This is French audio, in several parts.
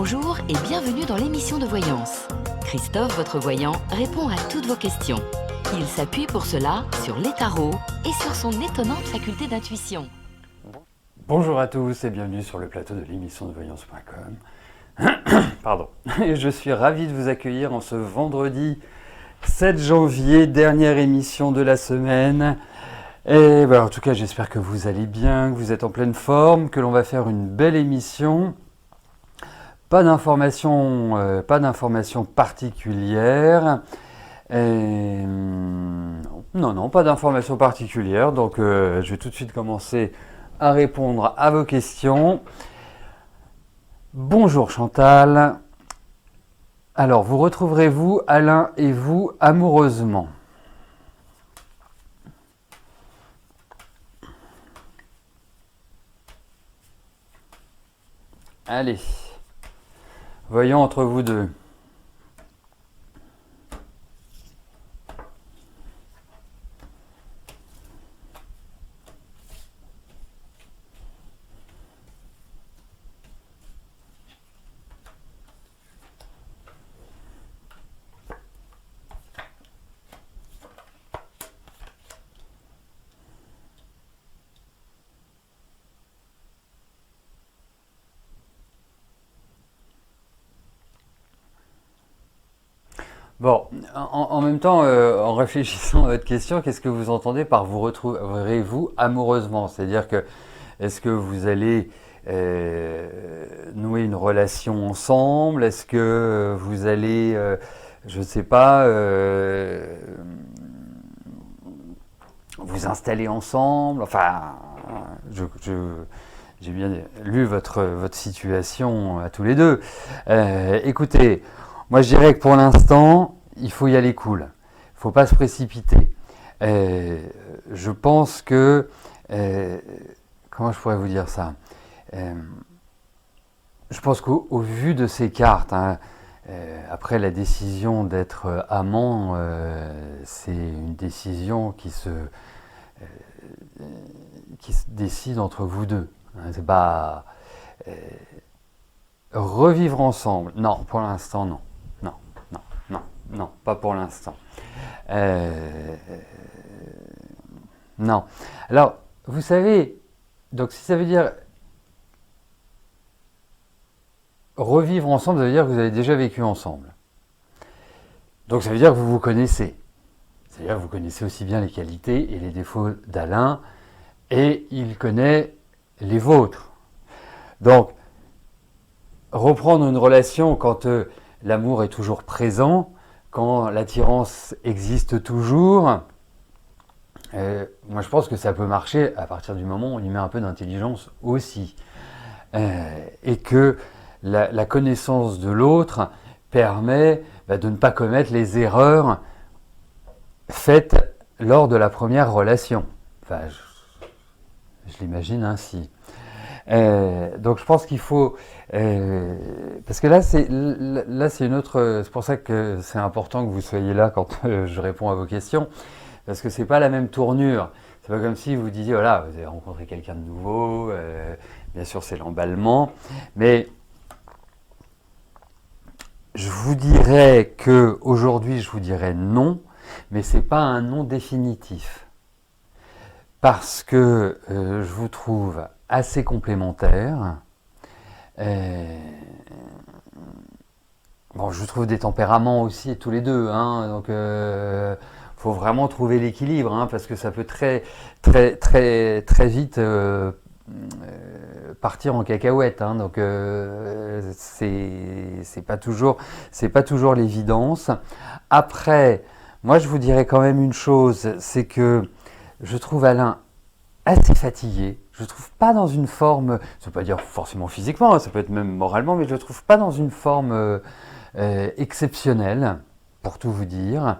Bonjour et bienvenue dans l'émission de voyance. Christophe, votre voyant, répond à toutes vos questions. Il s'appuie pour cela sur les tarots et sur son étonnante faculté d'intuition. Bonjour à tous et bienvenue sur le plateau de l'émission de voyance.com. Pardon. Et je suis ravi de vous accueillir en ce vendredi 7 janvier, dernière émission de la semaine. Et en tout cas, j'espère que vous allez bien, que vous êtes en pleine forme, que l'on va faire une belle émission. Pas d'informations particulières. Non, pas d'informations particulières. Donc, je vais tout de suite commencer à répondre à vos questions. Bonjour Chantal. Alors, vous retrouverez-vous, Alain et vous, amoureusement? Allez, voyons entre vous deux. Bon, en même temps, en réfléchissant à votre question, qu'est-ce que vous entendez par vous retrouverez-vous amoureusement? C'est-à-dire que, est-ce que vous allez nouer une relation ensemble? Est-ce que vous allez, je ne sais pas, vous installer ensemble? Enfin, j'ai bien lu votre situation à tous les deux. Écoutez, moi, je dirais que pour l'instant, il faut y aller cool. Il ne faut pas se précipiter. Je pense que... comment je pourrais vous dire ça? Je pense qu'au vu de ces cartes, après la décision d'être amant, c'est une décision qui se décide entre vous deux. C'est pas... revivre ensemble. Non, pour l'instant, non. Non, pas pour l'instant. Non. Alors, vous savez, donc si ça veut dire revivre ensemble, ça veut dire que vous avez déjà vécu ensemble. Donc ça veut dire que vous vous connaissez. C'est-à-dire que vous connaissez aussi bien les qualités et les défauts d'Alain, et il connaît les vôtres. Donc, reprendre une relation quand l'amour est toujours présent, quand l'attirance existe toujours, moi je pense que ça peut marcher à partir du moment où on y met un peu d'intelligence aussi. Et que la connaissance de l'autre permet de ne pas commettre les erreurs faites lors de la première relation. Enfin, je l'imagine ainsi. Donc je pense qu'il faut... parce que là c'est une autre... C'est pour ça que c'est important que vous soyez là quand je réponds à vos questions. Parce que c'est pas la même tournure. C'est pas comme si vous disiez, voilà, vous avez rencontré quelqu'un de nouveau. Bien sûr, c'est l'emballement. Mais je vous dirais que aujourd'hui, je vous dirais non. Mais c'est pas un non définitif. Parce que je vous trouve assez complémentaires. Bon, je trouve des tempéraments aussi tous les deux, donc faut vraiment trouver l'équilibre, parce que ça peut très vite partir en cacahuète, donc c'est pas toujours l'évidence. Après, moi je vous dirais quand même une chose, c'est que je trouve Alain assez fatigué. Je ne trouve pas dans une forme, ça ne veut pas dire forcément physiquement, ça peut être même moralement, mais je ne le trouve pas dans une forme exceptionnelle, pour tout vous dire.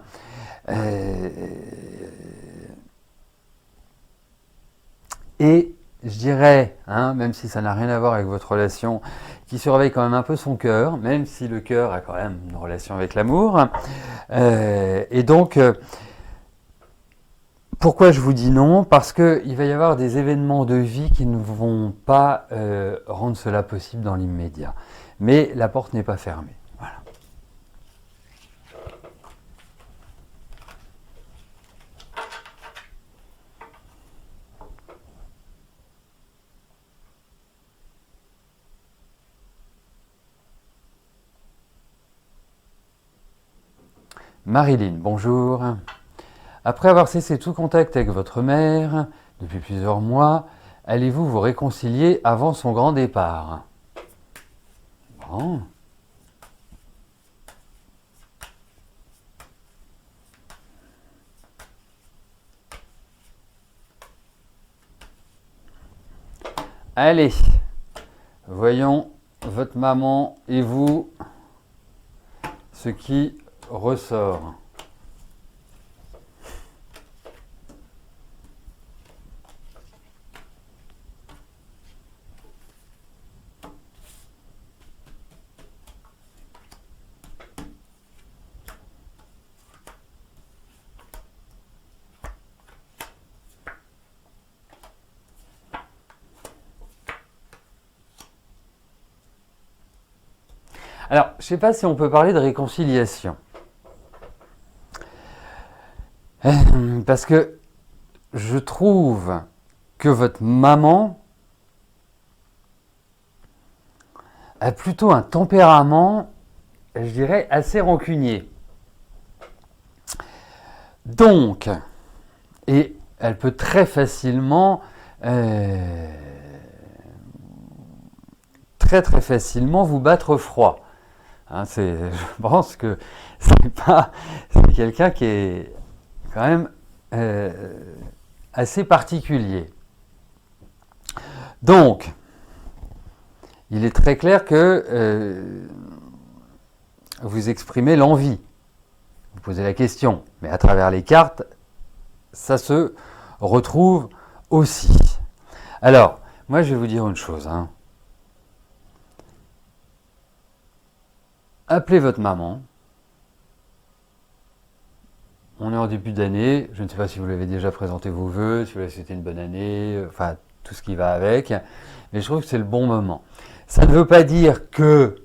Et je dirais, même si ça n'a rien à voir avec votre relation, qui surveille quand même un peu son cœur, même si le cœur a quand même une relation avec l'amour. Et donc... Pourquoi je vous dis non? Parce qu'il va y avoir des événements de vie qui ne vont pas rendre cela possible dans l'immédiat. Mais la porte n'est pas fermée. Voilà. Marilyn, bonjour. Après avoir cessé tout contact avec votre mère depuis plusieurs mois, allez-vous vous réconcilier avant son grand départ? Bon. Allez, voyons votre maman et vous, ce qui ressort. Alors, je ne sais pas si on peut parler de réconciliation. Parce que je trouve que votre maman a plutôt un tempérament, je dirais, assez rancunier. Donc, et elle peut très facilement, très facilement vous battre froid. Hein, je pense que c'est quelqu'un qui est quand même assez particulier. Donc, il est très clair que vous exprimez l'envie. Vous posez la question, mais à travers les cartes, ça se retrouve aussi. Alors, moi je vais vous dire une chose. Hein. Appelez votre maman. On est en début d'année. Je ne sais pas si vous l'avez déjà présenté vos vœux, si vous l'avez souhaité une bonne année, enfin tout ce qui va avec. Mais je trouve que c'est le bon moment. Ça ne veut pas dire que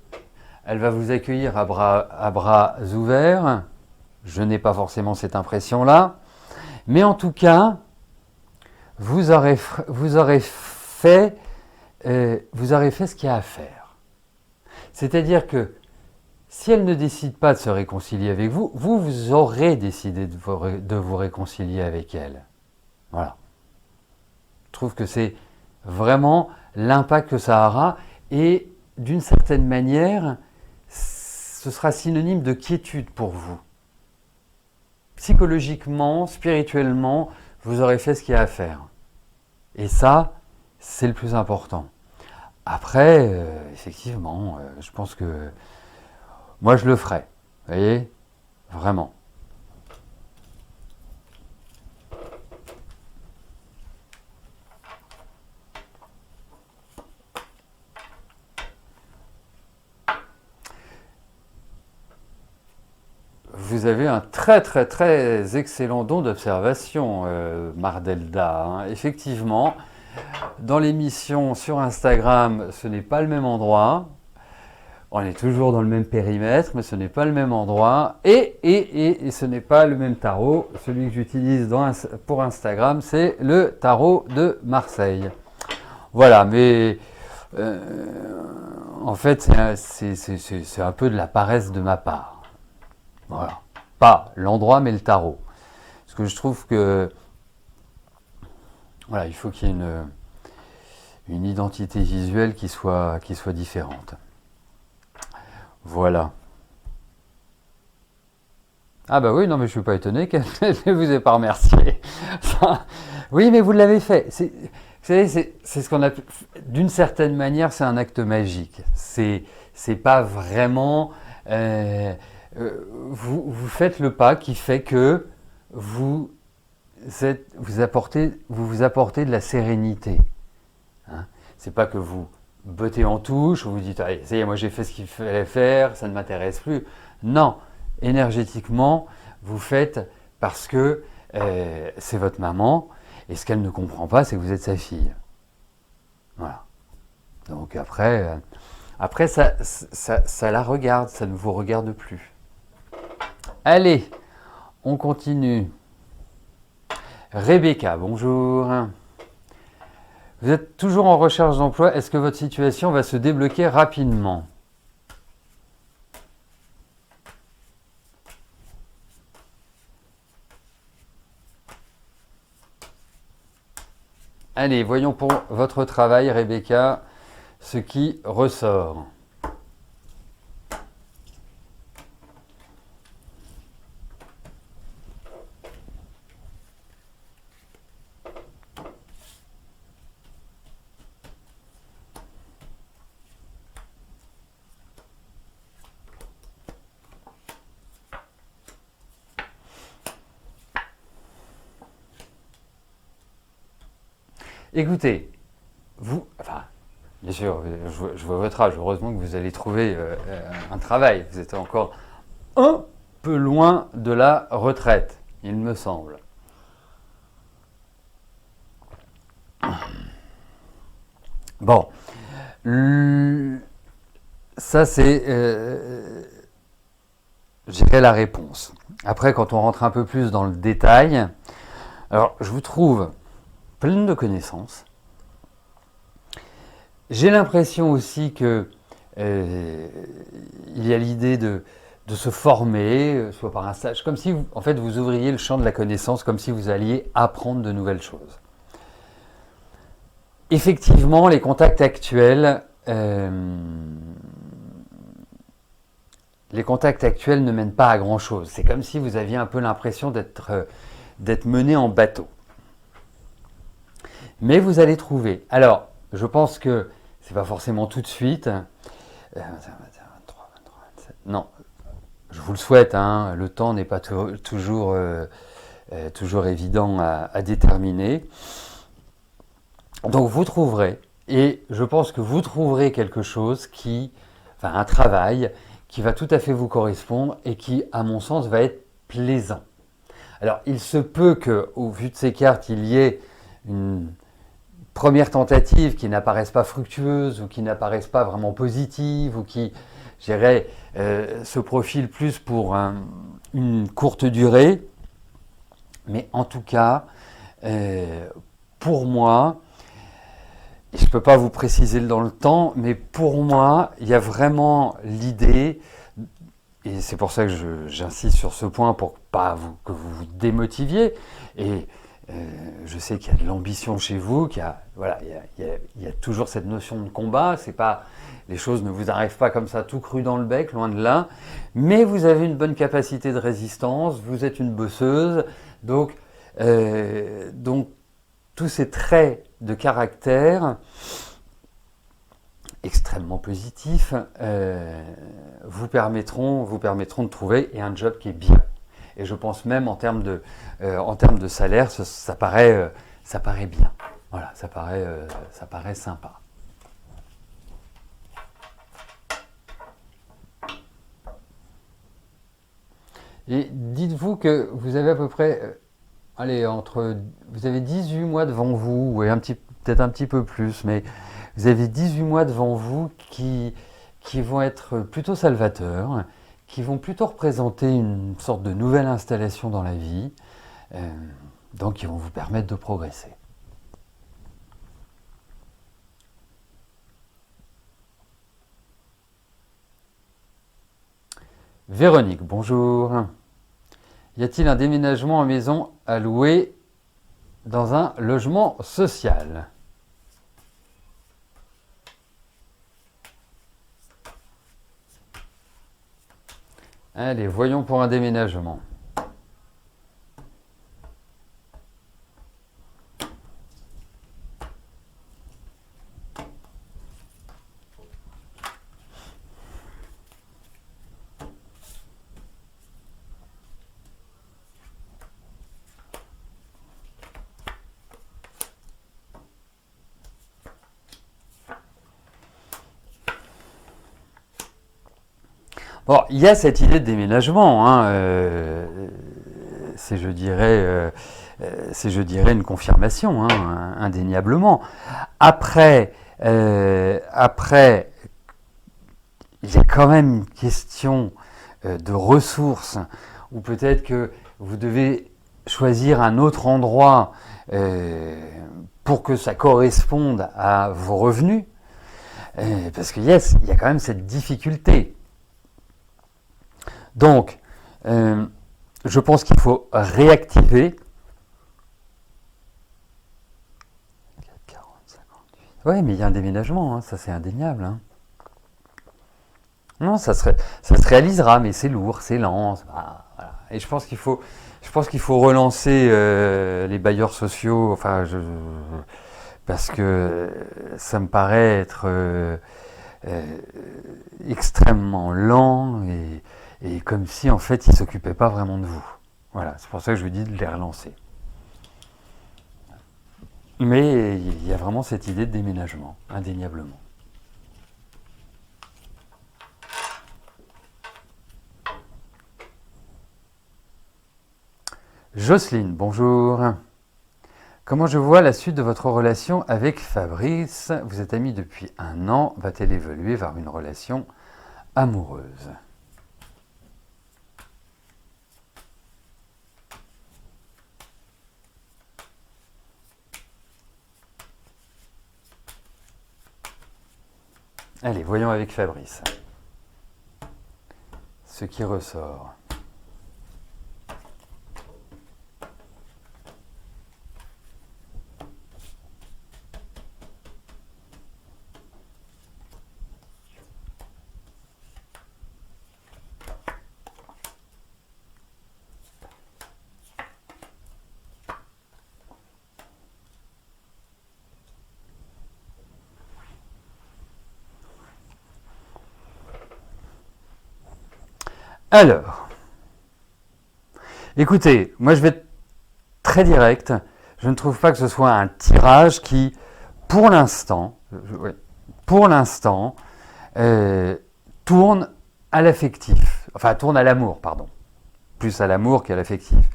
elle va vous accueillir à bras ouverts. Je n'ai pas forcément cette impression-là. Mais en tout cas, vous aurez fait ce qu'il y a à faire. C'est-à-dire que si elle ne décide pas de se réconcilier avec vous, vous aurez décidé de vous réconcilier avec elle. Voilà. Je trouve que c'est vraiment l'impact que ça aura et d'une certaine manière, ce sera synonyme de quiétude pour vous. Psychologiquement, spirituellement, vous aurez fait ce qu'il y a à faire. Et ça, c'est le plus important. Après, effectivement, je pense que moi, je le ferai. Vous voyez? Vraiment. Vous avez un très excellent don d'observation, Mardelda. Hein. Effectivement, dans l'émission sur Instagram, ce n'est pas le même endroit. On est toujours dans le même périmètre, mais ce n'est pas le même endroit. Et ce n'est pas le même tarot. Celui que j'utilise pour Instagram, c'est le tarot de Marseille. Voilà, mais en fait, c'est un peu de la paresse de ma part. Voilà. Pas l'endroit, mais le tarot. Parce que je trouve que voilà, il faut qu'il y ait une identité visuelle qui soit différente. Voilà. Ah bah oui, non mais je ne suis pas étonné qu'elle ne vous ait pas remercié. Enfin, oui, mais vous l'avez fait. Vous savez, c'est ce qu'on a... D'une certaine manière, c'est un acte magique. C'est pas vraiment... vous faites le pas qui fait que vous apportez de la sérénité. Hein, c'est pas que vous bottez en touche, ou vous dites allez, ça y est, moi j'ai fait ce qu'il fallait faire, ça ne m'intéresse plus. Non, énergétiquement, vous faites parce que c'est votre maman, et ce qu'elle ne comprend pas, c'est que vous êtes sa fille. Voilà. Donc après ça la regarde, ça ne vous regarde plus. Allez, on continue. Rebecca, bonjour. Vous êtes toujours en recherche d'emploi. Est-ce que votre situation va se débloquer rapidement? Allez, voyons pour votre travail, Rebecca, ce qui ressort. Écoutez, bien sûr, je vois votre âge, heureusement que vous allez trouver un travail. Vous êtes encore un peu loin de la retraite, il me semble. Bon, ça c'est, je dirais, la réponse. Après, quand on rentre un peu plus dans le détail, alors je vous trouve pleine de connaissances. J'ai l'impression aussi que il y a l'idée de se former, soit par un stage, comme si en fait vous ouvriez le champ de la connaissance, comme si vous alliez apprendre de nouvelles choses. Effectivement, les contacts actuels, ne mènent pas à grand chose. C'est comme si vous aviez un peu l'impression d'être mené en bateau. Mais vous allez trouver. Alors, je pense que c'est pas forcément tout de suite. 23, 27. Non, je vous le souhaite. Hein, le temps n'est pas toujours évident à déterminer. Donc vous trouverez, et je pense que vous trouverez quelque chose un travail qui va tout à fait vous correspondre et qui, à mon sens, va être plaisant. Alors, il se peut qu'au vu de ces cartes, il y ait une première tentative qui n'apparaisse pas fructueuse ou qui n'apparaisse pas vraiment positive ou qui, je dirais, se profile plus pour une courte durée. Mais en tout cas, pour moi, je ne peux pas vous préciser dans le temps, mais pour moi, il y a vraiment l'idée, et c'est pour ça que j'insiste sur ce point pour que vous vous démotiviez, et je sais qu'il y a de l'ambition chez vous, il y a toujours cette notion de combat, les choses ne vous arrivent pas comme ça tout cru dans le bec, loin de là, mais vous avez une bonne capacité de résistance, vous êtes une bosseuse, donc tous ces traits de caractère extrêmement positifs vous permettront de trouver un job qui est bien. Et je pense même en termes de salaire, ça paraît bien. Voilà, ça paraît sympa. Et dites-vous que vous avez à peu près, vous avez 18 mois devant vous, ou peut-être un petit peu plus, mais vous avez 18 mois devant vous qui vont être plutôt salvateurs, qui vont plutôt représenter une sorte de nouvelle installation dans la vie, donc qui vont vous permettre de progresser. Véronique, bonjour. Y a-t-il un déménagement en maison à louer dans un logement social? Allez, voyons pour un déménagement. Bon, il y a cette idée de déménagement, hein, je dirais, une confirmation, hein, indéniablement. Après, il y a quand même une question de ressources, ou peut-être que vous devez choisir un autre endroit pour que ça corresponde à vos revenus, parce que yes, il y a quand même cette difficulté. Donc, je pense qu'il faut réactiver. 40, 58. Oui, mais il y a un déménagement, hein, ça c'est indéniable. Hein. Non, ça se réalisera, mais c'est lourd, c'est lent. Voilà. Et je pense qu'il faut relancer les bailleurs sociaux. Enfin, parce que ça me paraît être extrêmement lent et comme si en fait ils s'occupaient pas vraiment de vous. Voilà, c'est pour ça que je vous dis de les relancer. Mais il y a vraiment cette idée de déménagement, indéniablement. Jocelyne, bonjour. Comment je vois la suite de votre relation avec Fabrice? Vous êtes amis depuis 1 an. Va-t-elle évoluer vers une relation amoureuse? Allez, voyons avec Fabrice. Ce qui ressort. Alors, écoutez, moi je vais être très direct. Je ne trouve pas que ce soit un tirage qui, pour l'instant, tourne à l'affectif. Enfin, tourne à l'amour, pardon. Plus à l'amour qu'à l'affectif.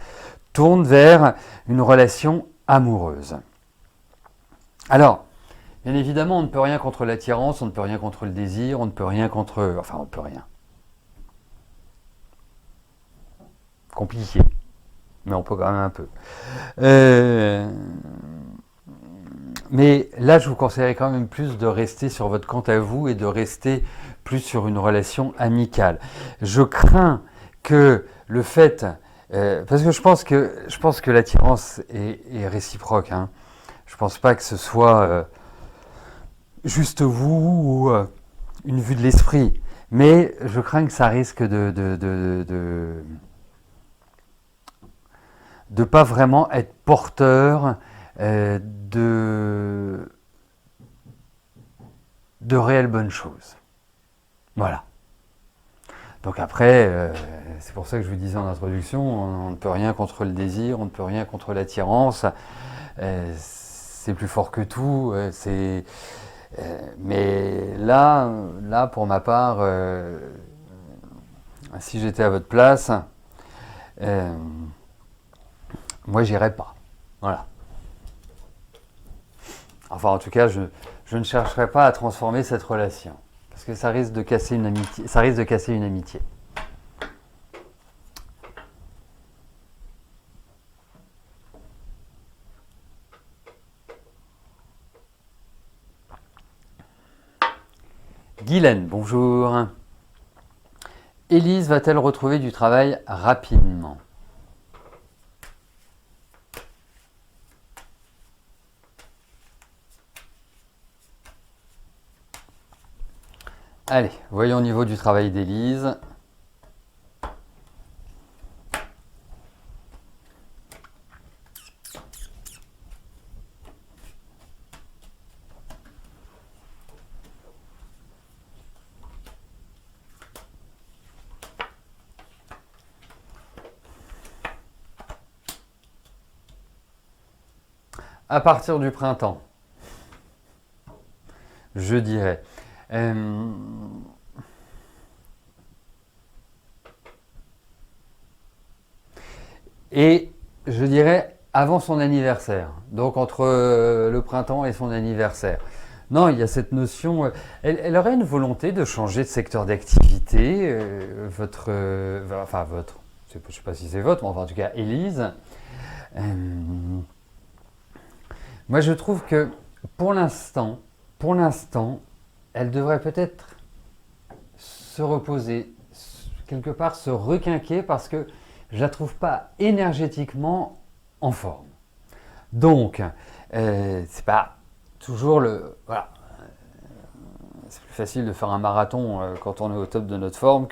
Tourne vers une relation amoureuse. Alors, bien évidemment, on ne peut rien contre l'attirance, on ne peut rien contre le désir, on ne peut rien contre... Enfin, on ne peut rien. Compliqué, mais on peut quand même un peu. Mais là, je vous conseillerais quand même plus de rester sur votre compte à vous et de rester plus sur une relation amicale. Je crains que le fait, parce que je pense que l'attirance est réciproque. Hein. Je pense pas que ce soit juste vous ou une vue de l'esprit, mais je crains que ça risque de pas vraiment être porteur de réelles bonnes choses. Voilà. Donc après, c'est pour ça que je vous disais en introduction, on ne peut rien contre le désir, on ne peut rien contre l'attirance. C'est plus fort que tout. Mais là, pour ma part, si j'étais à votre place, moi, j'irais pas. Voilà. Enfin, en tout cas, je ne chercherai pas à transformer cette relation. Parce que ça risque de casser une amitié. Ça risque de casser une amitié. Guylaine, bonjour. Élise va-t-elle retrouver du travail rapidement? Allez, voyons au niveau du travail d'Élise. À partir du printemps, je dirais. Et je dirais avant son anniversaire, donc entre le printemps et son anniversaire. Non, il y a cette notion, elle aurait une volonté de changer de secteur d'activité, enfin votre, je ne sais pas si c'est votre, mais enfin, en tout cas Élise. Moi je trouve que pour l'instant, elle devrait peut-être se reposer, quelque part se requinquer parce que je la trouve pas énergétiquement en forme. Donc, c'est pas toujours le... Voilà. C'est plus facile de faire un marathon quand on est au top de notre forme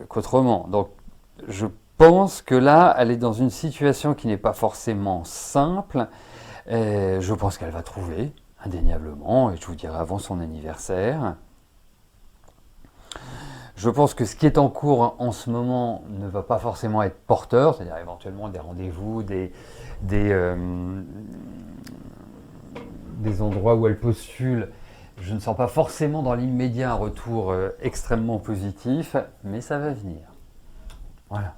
qu'autrement. Donc, je pense que là, elle est dans une situation qui n'est pas forcément simple. Je pense qu'elle va trouver, indéniablement, et je vous dirai avant son anniversaire. Je pense que ce qui est en cours en ce moment ne va pas forcément être porteur, c'est-à-dire éventuellement des rendez-vous, des endroits où elle postule. Je ne sens pas forcément dans l'immédiat un retour extrêmement positif, mais ça va venir. Voilà.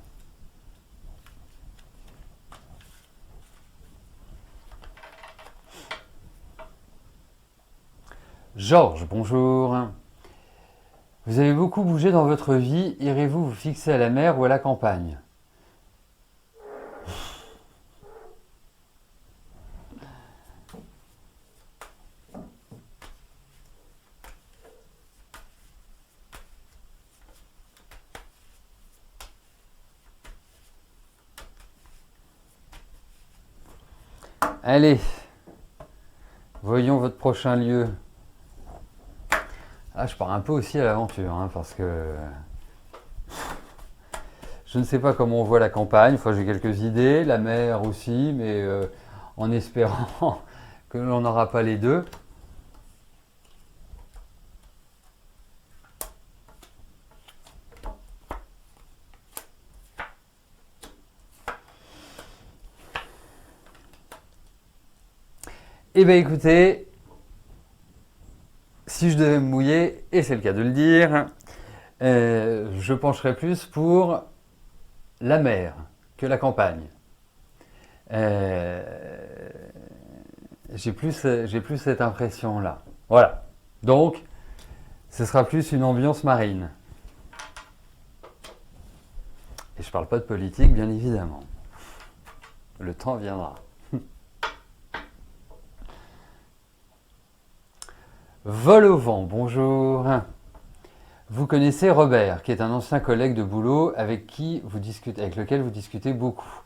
Georges, bonjour. Vous avez beaucoup bougé dans votre vie, irez-vous vous fixer à la mer ou à la campagne? Allez, voyons votre prochain lieu. Ah, je pars un peu aussi à l'aventure, hein, parce que je ne sais pas comment on voit la campagne. Enfin, j'ai quelques idées, la mer aussi, mais en espérant que l'on n'aura pas les deux. Eh bien, écoutez, si je devais me mouiller, et c'est le cas de le dire, je pencherais plus pour la mer que la campagne. J'ai plus cette impression-là. Voilà. Donc, ce sera plus une ambiance marine. Et je ne parle pas de politique, bien évidemment. Le temps viendra. Vol au vent, bonjour. Vous connaissez Robert, qui est un ancien collègue de boulot avec lequel vous discutez beaucoup.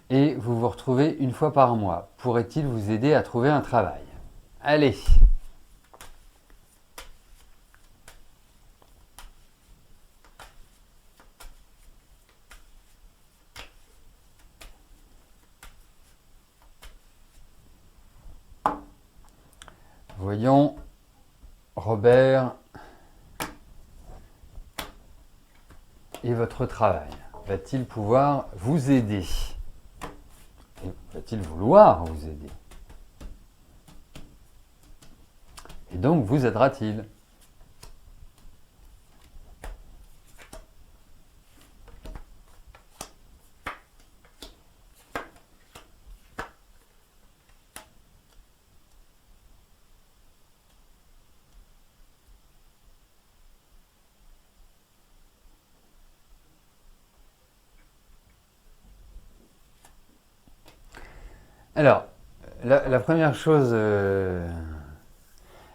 Et vous vous retrouvez une fois par mois. Pourrait-il vous aider à trouver un travail? Allez. Voyons, Robert et votre travail. Va-t-il pouvoir vous aider? Et va-t-il vouloir vous aider? Et donc, vous aidera-t-il? Alors, la première chose que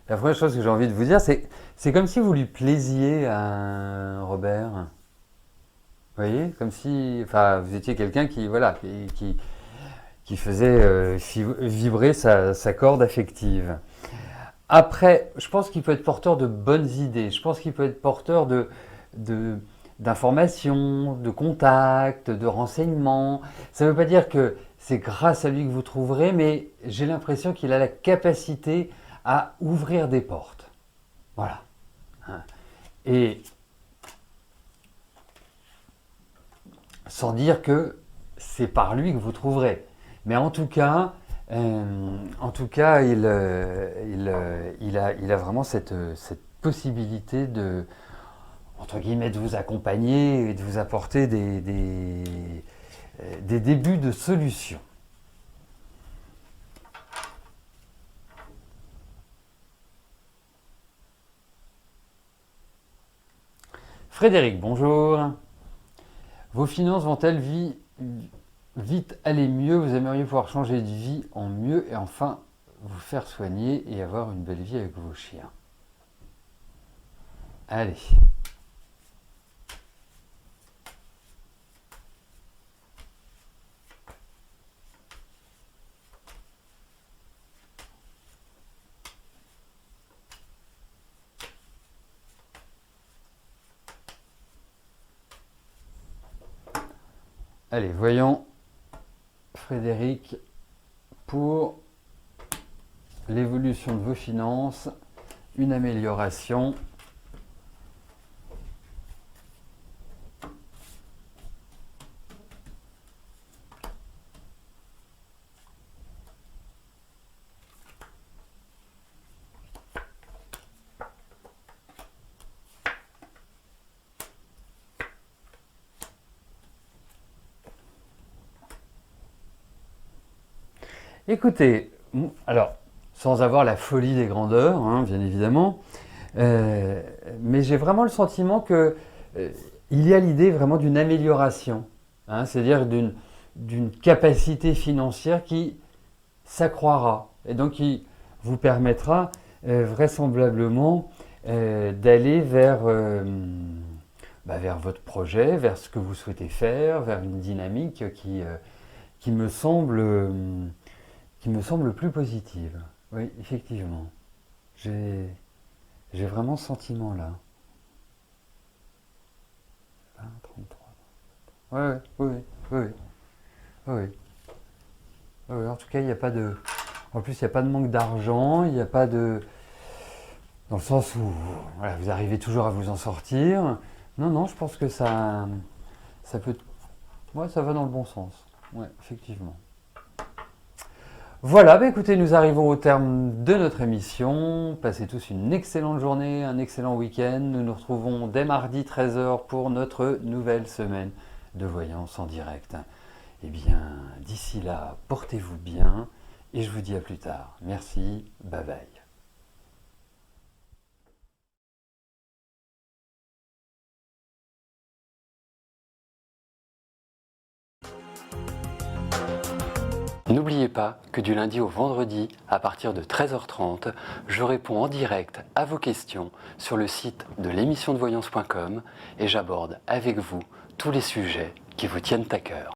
j'ai envie de vous dire, c'est comme si vous lui plaisiez à Robert. Vous voyez, comme si, enfin, vous étiez quelqu'un qui, voilà, qui faisait vibrer sa corde affective. Après, je pense qu'il peut être porteur de bonnes idées. Je pense qu'il peut être porteur d'informations, de contacts, de renseignements. Ça ne veut pas dire que c'est grâce à lui que vous trouverez, mais j'ai l'impression qu'il a la capacité à ouvrir des portes. Voilà. Et sans dire que c'est par lui que vous trouverez. Mais en tout cas, il a vraiment cette possibilité de entre guillemets, de vous accompagner et de vous apporter des débuts de solutions. Frédéric, bonjour. Vos finances vont-elles vite aller mieux? Vous aimeriez pouvoir changer de vie en mieux et enfin vous faire soigner et avoir une belle vie avec vos chiens. Allez. Allez, voyons Frédéric pour l'évolution de vos finances, une amélioration. Écoutez, alors, sans avoir la folie des grandeurs, hein, bien évidemment, mais j'ai vraiment le sentiment que il y a l'idée vraiment d'une amélioration, hein, c'est-à-dire d'une capacité financière qui s'accroîtra et donc qui vous permettra vraisemblablement d'aller vers votre projet, vers ce que vous souhaitez faire, vers une dynamique qui me semble plus positive. Oui, effectivement. J'ai vraiment ce sentiment-là. 20, 33. Ouais, oui, oui, oui. Oui. Oui, en tout cas, il n'y a pas de... En plus, il n'y a pas de manque d'argent, il n'y a pas de... Dans le sens où voilà, vous arrivez toujours à vous en sortir. Non, non, je pense que ça peut... Ouais, ça va dans le bon sens. Ouais, effectivement. Voilà, bah écoutez, nous arrivons au terme de notre émission. Passez tous une excellente journée, un excellent week-end. Nous nous retrouvons dès mardi 13h pour notre nouvelle semaine de voyance en direct. Eh bien, d'ici là, portez-vous bien et je vous dis à plus tard. Merci, bye bye. N'oubliez pas que du lundi au vendredi, à partir de 13h30, je réponds en direct à vos questions sur le site de l'émissiondevoyance.com et j'aborde avec vous tous les sujets qui vous tiennent à cœur.